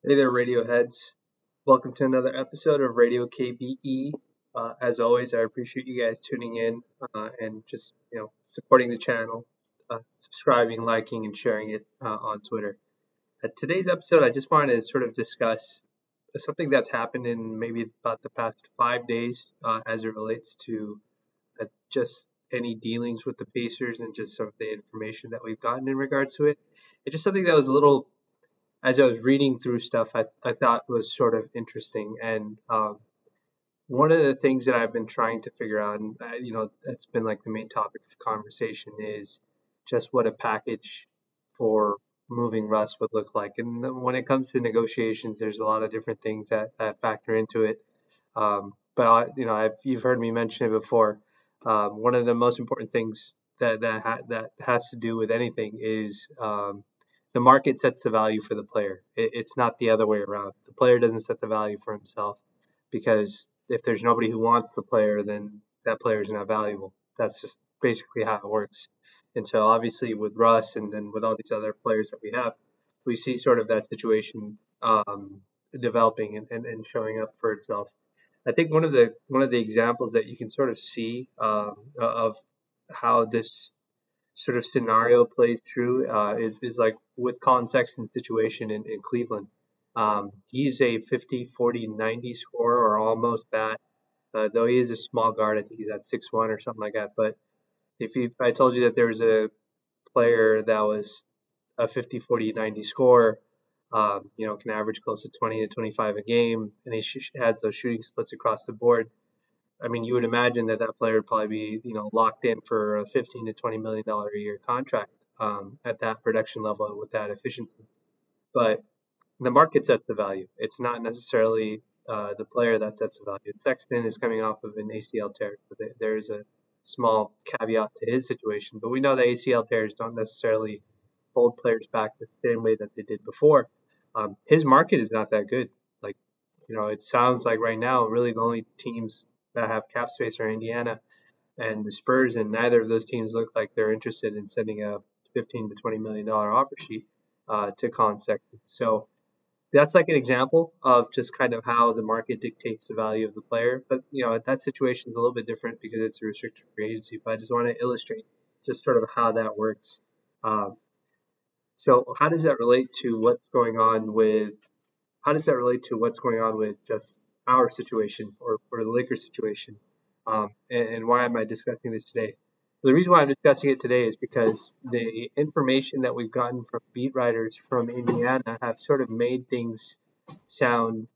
Hey there, Radioheads. Welcome to another episode of Radio KBE. As always, I appreciate you guys tuning in and just supporting the channel, subscribing, liking, and sharing it on Twitter. Today's episode, I just wanted to sort of discuss something that's happened in maybe about the past 5 days as it relates to just any dealings with the Pacers and just some of the information that we've gotten in regards to it. It's just something that was a little as I was reading through stuff, I thought was sort of interesting. And one of the things that I've been trying to figure out, and that's been like the main topic of conversation, is just what a package for moving Russ would look like. And when it comes to negotiations, there's a lot of different things that factor into it. You've heard me mention it before. One of the most important things that has to do with anything is the market sets the value for the player. It's not the other way around. The player doesn't set the value for himself because if there's nobody who wants the player, then that player is not valuable. That's just basically how it works. And so obviously with Russ and then with all these other players that we have, we see sort of that situation developing and showing up for itself. I think one of the examples that you can sort of see of how this sort of scenario plays through is like with Colin Sexton's situation in Cleveland. He's a 50, 40, 90 scorer or almost that, though he is a small guard. I think he's at 6'1" or something like that. But if I told you that there was a player that was a 50, 40, 90 scorer, can average close to 20 to 25 a game, and he has those shooting splits across the board. I mean, you would imagine that that player would probably be, locked in for a 15 to $20 million a year contract at that production level with that efficiency. But the market sets the value. It's not necessarily the player that sets the value. Sexton is coming off of an ACL tear. There is a small caveat to his situation, but we know that ACL tears don't necessarily hold players back the same way that they did before. His market is not that good. Like, it sounds like right now, really the only teams that have cap space are Indiana and the Spurs, and neither of those teams look like they're interested in sending a 15 to $20 million offer sheet to Colin Sexton. So that's like an example of just kind of how the market dictates the value of the player. But that situation is a little bit different because it's a restricted free agency. But I just want to illustrate just sort of how that works. Um, so how does that relate to what's going on with? How does that relate to what's going on with just our situation or the Lakers situation? And why am I discussing this today? The reason why I'm discussing it today is because the information that we've gotten from beat writers from Indiana have sort of made things sound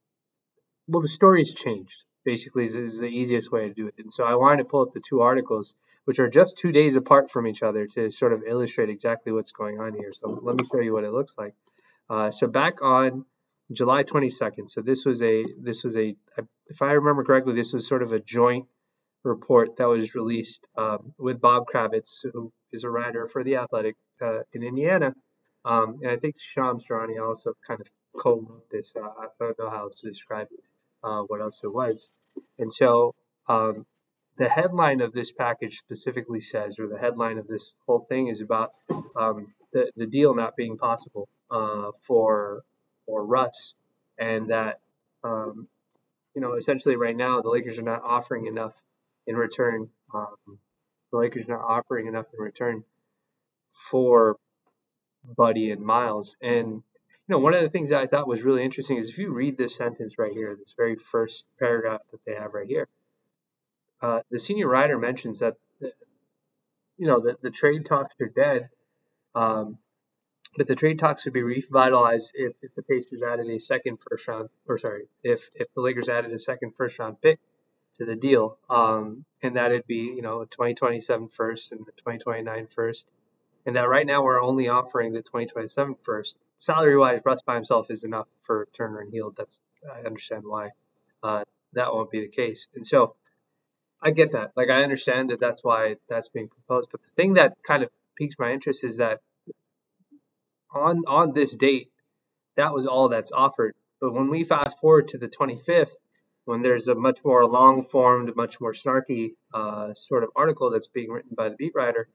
well. The story's changed. Basically, is the easiest way to do it. And so I wanted to pull up the two articles, which are just 2 days apart from each other, to sort of illustrate exactly what's going on here. So let me show you what it looks like. So back on July 22nd. So this was a if I remember correctly, this was sort of a joint report that was released with Bob Kravitz, who is a writer for The Athletic in Indiana. And I think Shams Charania also kind of co-wrote this. I don't know how else to describe it, what else it was. And so the headline of this package specifically says, or the headline of this whole thing is about the deal not being possible for Russ, and that essentially right now the Lakers are not offering enough in return. The Lakers are not offering enough in return for Buddy and Miles. And one of the things that I thought was really interesting is if you read this sentence right here, this very first paragraph that they have right here, the senior writer mentions that the trade talks are dead, but the trade talks would be revitalized if the Pacers added a second first round, or sorry, if the Lakers added a second first round pick to the deal, and that it'd be a 2027 first and the 2029 first, and that right now we're only offering the 2027 first. Salary wise, Russ by himself is enough for Turner and Hield. I understand why that won't be the case, and so I get that. Like I understand that that's why that's being proposed, but the thing that kind of piques my interest is that on this date, that was all that's offered. But when we fast forward to the 25th, when there's a much more long-formed, much more snarky sort of article that's being written by the beat writer,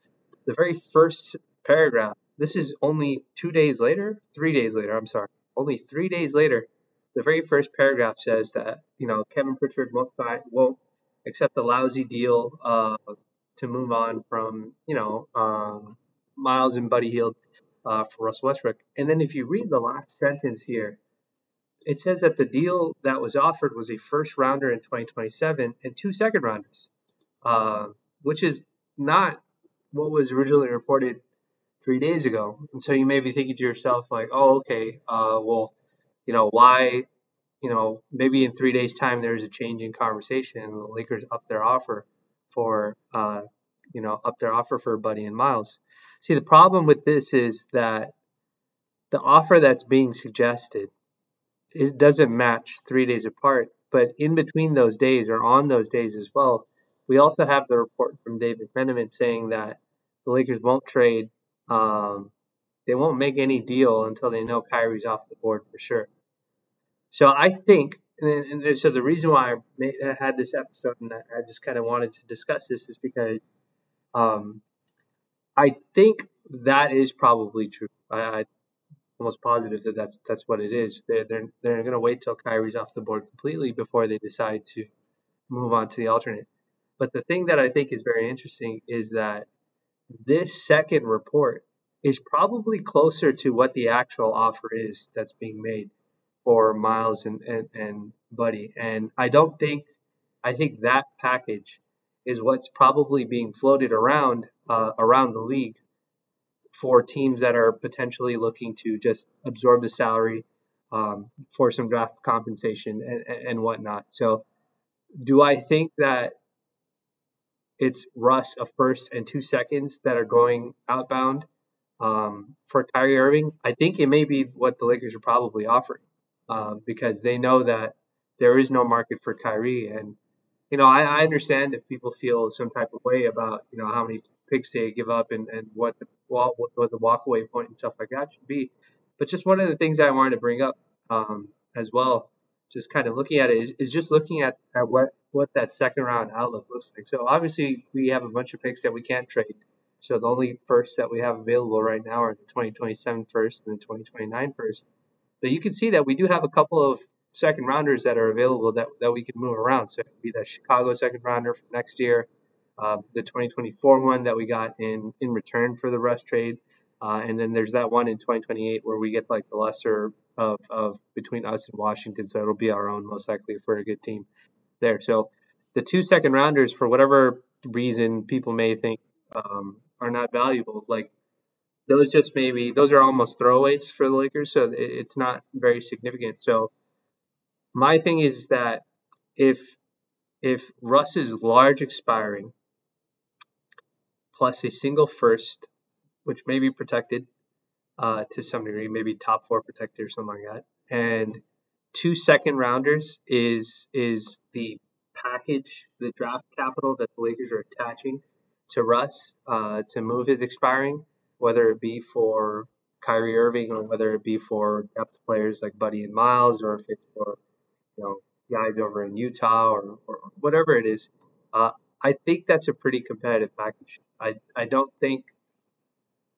the very first paragraph, this is only 2 days later, 3 days later, I'm sorry. Only 3 days later, the very first paragraph says that Kevin Pritchard won't accept a lousy deal to move on from Miles and Buddy Hield for Russell Westbrook. And then if you read the last sentence here, it says that the deal that was offered was a first rounder in 2027 and 2 second rounders, uh, which is not what was originally reported 3 days ago. And so you may be thinking to yourself, like, oh, okay, well, why, maybe in 3 days' time there's a change in conversation and the Lakers up their offer for Buddy and Miles. See, the problem with this is that the offer that's being suggested doesn't match 3 days apart. But in between those days or on those days as well, we also have the report from David McMenamin saying that the Lakers won't trade. They won't make any deal until they know Kyrie's off the board for sure. So I think, and so the reason why I had this episode and I just kind of wanted to discuss this is because I think that is probably true. I'm almost positive that that's what it is. They're going to wait till Kyrie's off the board completely before they decide to move on to the alternate. But the thing that I think is very interesting is that this second report is probably closer to what the actual offer is that's being made for Miles and Buddy. And I think that package is what's probably being floated around the league for teams that are potentially looking to just absorb the salary for some draft compensation and whatnot. So do I think that it's Russ, a first and 2 seconds that are going outbound for Kyrie Irving? I think it may be what the Lakers are probably offering because they know that there is no market for Kyrie. And, I understand if people feel some type of way about, how many picks they give up and what the walkaway point and stuff like that should be. But just one of the things I wanted to bring up as well, just kind of looking at it, is just looking at what that second round outlook looks like. So obviously we have a bunch of picks that we can't trade. So the only firsts that we have available right now are the 2027 first and the 2029 first. But you can see that we do have a couple of second rounders that are available that we can move around. So it could be that Chicago second rounder for next year, the 2024 one that we got in return for the Russ trade. And then there's that one in 2028 where we get like the lesser of between us and Washington. So it'll be our own most likely for a good team there. So the 2 second rounders, for whatever reason people may think are not valuable, like those are almost throwaways for the Lakers. So it's not very significant. So my thing is that if Russ is large expiring plus a single first, which may be protected to some degree, maybe top 4 protected or something like that, and 2 second rounders is the package, the draft capital that the Lakers are attaching to Russ to move his expiring, whether it be for Kyrie Irving or whether it be for depth players like Buddy and Miles, or if it's for guys over in Utah or whatever it is. I think that's a pretty competitive package. I don't think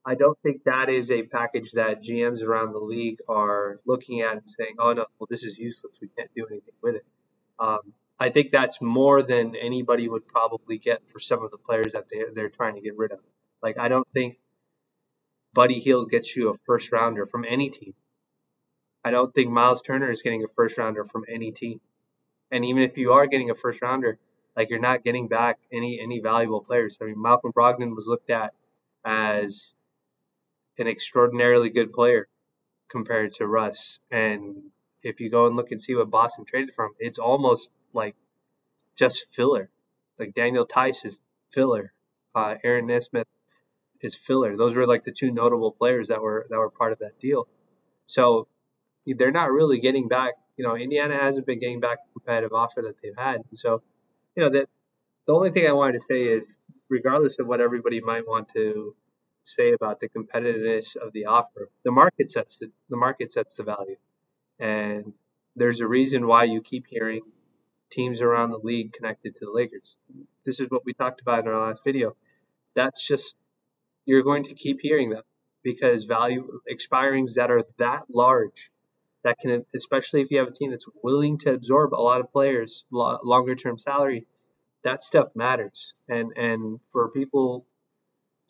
that is a package that GMs around the league are looking at and saying, "Oh no, well this is useless. We can't do anything with it." I think that's more than anybody would probably get for some of the players that they're trying to get rid of. Like I don't think Buddy Hield gets you a first rounder from any team. I don't think Miles Turner is getting a first rounder from any team. And even if you are getting a first rounder, like you're not getting back any valuable players. I mean, Malcolm Brogdon was looked at as an extraordinarily good player compared to Russ. And if you go and look and see what Boston traded from, it's almost like just filler. Like Daniel Tice is filler. Aaron Nesmith is filler. Those were like the two notable players that were part of that deal. So they're not really getting back. Indiana hasn't been getting back the competitive offer that they've had. So, that the only thing I wanted to say is, regardless of what everybody might want to say about the competitiveness of the offer, the market sets the value, and there's a reason why you keep hearing teams around the league connected to the Lakers. This is what we talked about in our last video. That's just, you're going to keep hearing them because value expirings that are that large that can, especially if you have a team that's willing to absorb a lot of players, longer term salary, that stuff matters. And for people,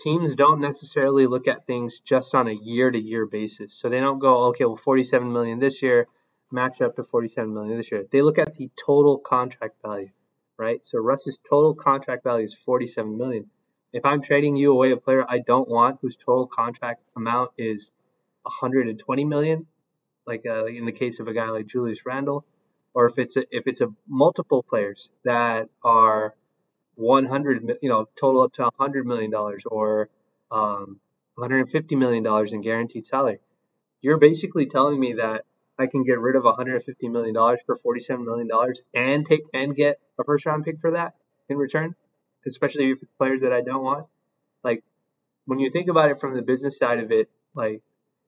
teams don't necessarily look at things just on a year to year basis. So they don't go, okay, well, 47 million this year, match up to 47 million this year. They look at the total contract value, right? So Russ's total contract value is 47 million. If I'm trading you away a player I don't want, whose total contract amount is 120 million, like in the case of a guy like Julius Randle, or if it's a multiple players that are 100, total up to $100 million or 150 million in guaranteed salary. You're basically telling me that I can get rid of 150 million for 47 million and get a first round pick for that in return, especially if it's players that I don't want. Like, when you think about it from the business side of it, like,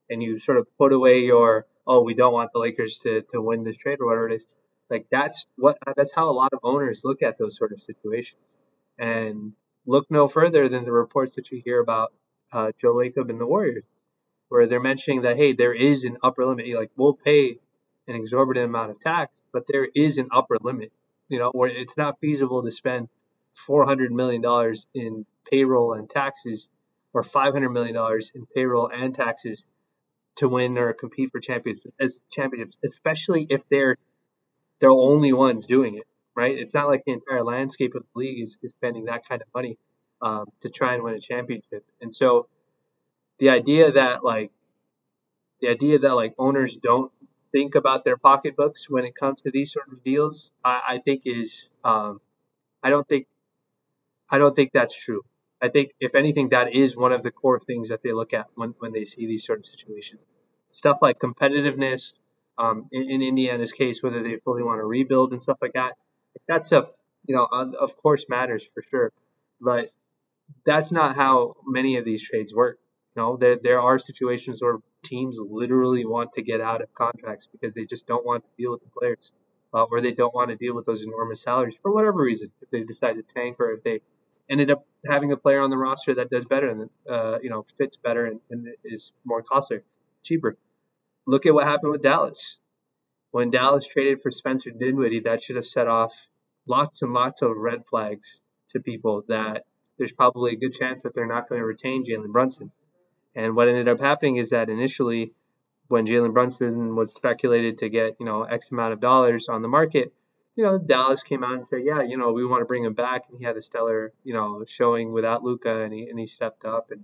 and you sort of put away your, oh, we don't want the Lakers to win this trade or whatever it is, like, that's how a lot of owners look at those sort of situations. And look no further than the reports that you hear about Joe Lacob and the Warriors, where they're mentioning that, hey, there is an upper limit. Like, we'll pay an exorbitant amount of tax, but there is an upper limit, where it's not feasible to spend $400 million in payroll and taxes or $500 million in payroll and taxes to win or compete for championships, especially if they're the only ones doing it, right? It's not like the entire landscape of the league is spending that kind of money to try and win a championship. And so the idea that owners don't think about their pocketbooks when it comes to these sort of deals, I think is I don't think that's true. I think, if anything, that is one of the core things that they look at when they see these sort of situations. Stuff like competitiveness, in Indiana's case, whether they fully want to rebuild and stuff like that. That stuff, of course matters for sure. But that's not how many of these trades work. There are situations where teams literally want to get out of contracts because they just don't want to deal with the players, or they don't want to deal with those enormous salaries for whatever reason. If they decide to tank, or if they ended up having a player on the roster that does better and fits better and is more costly, cheaper. Look at what happened with Dallas. When Dallas traded for Spencer Dinwiddie, that should have set off lots and lots of red flags to people that there's probably a good chance that they're not going to retain Jalen Brunson. And what ended up happening is that initially, when Jalen Brunson was speculated to get, X amount of dollars on the market, Dallas came out and said, yeah, we want to bring him back. And he had a stellar, showing without Luka, and he stepped up and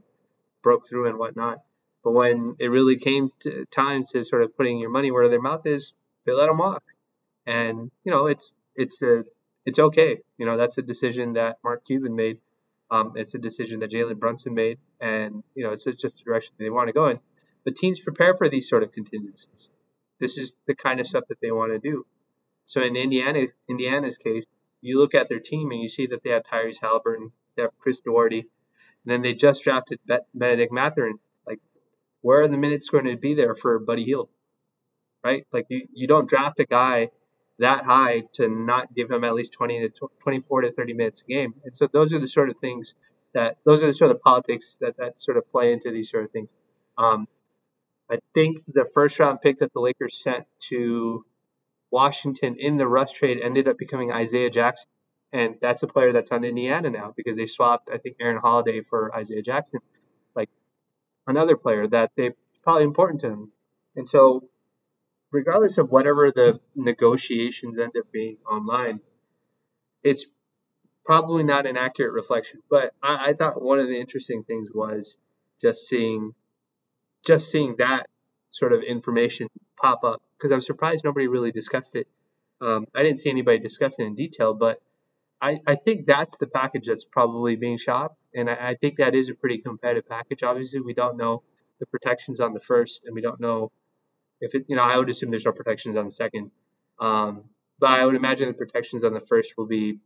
broke through and whatnot. But when it really came to time to sort of putting your money where their mouth is, they let him walk. And, it's okay. That's a decision that Mark Cuban made. It's a decision that Jalen Brunson made, and it's just the direction they want to go in. But teams prepare for these sort of contingencies. This is the kind of stuff that they want to do. So in Indiana's case, you look at their team and you see that they have Tyrese Halliburton, they have Chris Duarte, and then they just drafted Benedict Mathurin. Like, where are the minutes going to be there for Buddy Hield? Right? Like, you don't draft a guy that high to not give him at least 24 to 30 minutes a game. And so those are the sort of things those are the sort of politics that sort of play into these sort of things. I think the first round pick that the Lakers sent to Washington in the Russ trade ended up becoming Isaiah Jackson. And that's a player that's on Indiana now because they swapped, I think, Aaron Holiday for Isaiah Jackson, like another player that they probably important to them. And so, regardless of whatever the negotiations end up being online, it's probably not an accurate reflection. But I thought one of the interesting things was just seeing that sort of information pop up, because I'm surprised nobody really discussed it. I didn't see anybody discuss it in detail, but I think that's the package that's probably being shopped, and I think that is a pretty competitive package. Obviously, we don't know the protections on the first, and we don't know if it. I would assume there's no protections on the second, but I would imagine the protections on the first will be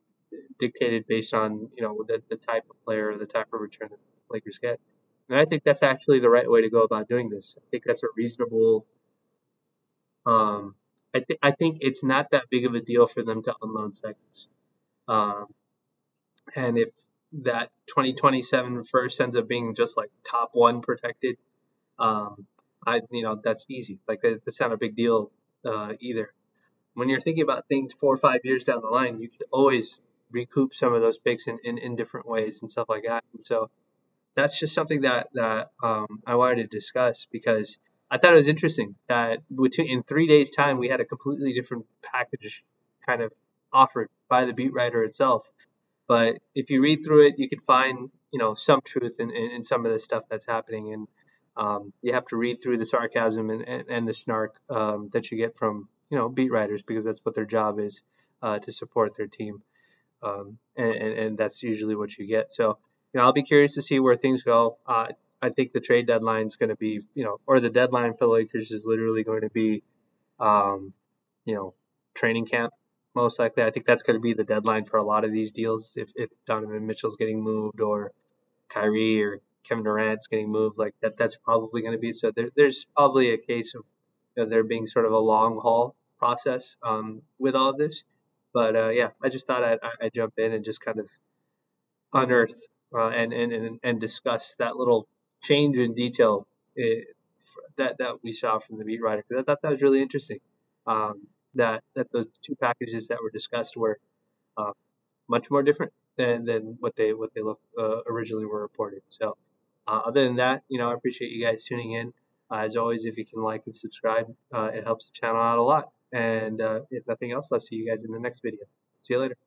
dictated based on the type of player or the type of return that the Lakers get. And I think that's actually the right way to go about doing this. I think that's a reasonable. I think it's not that big of a deal for them to unload seconds. And if that 2027 first ends up being just like top one protected, that's easy. Like that's not a big deal either. When you're thinking about things 4 or 5 years down the line, you can always recoup some of those picks in different ways and stuff like that. And so that's just something that I wanted to discuss because I thought it was interesting that in 3 days' time we had a completely different package kind of offered by the beat writer itself. But if you read through it, you could find some truth in some of the stuff that's happening, and you have to read through the sarcasm and the snark that you get from beat writers because that's what their job is, to support their team, and that's usually what you get. So I'll be curious to see where things go. I think the trade deadline is going to be, or the deadline for the Lakers is literally going to be, um, you know, training camp. Most likely, I think that's going to be the deadline for a lot of these deals. If Donovan Mitchell's getting moved, or Kyrie or Kevin Durant's getting moved, like that's probably going to be. So there's probably a case of there being sort of a long haul process with all of this. But yeah, I just thought I'd jump in and just kind of unearth and discuss that little change in detail, eh, that we saw from the beat writer, because I thought that was really interesting. That those two packages that were discussed were uh, much more different than what they look originally were reported. So other than that, I appreciate you guys tuning in. As always, if you can like and subscribe, it helps the channel out a lot. And if nothing else, I'll see you guys in the next video. See you later.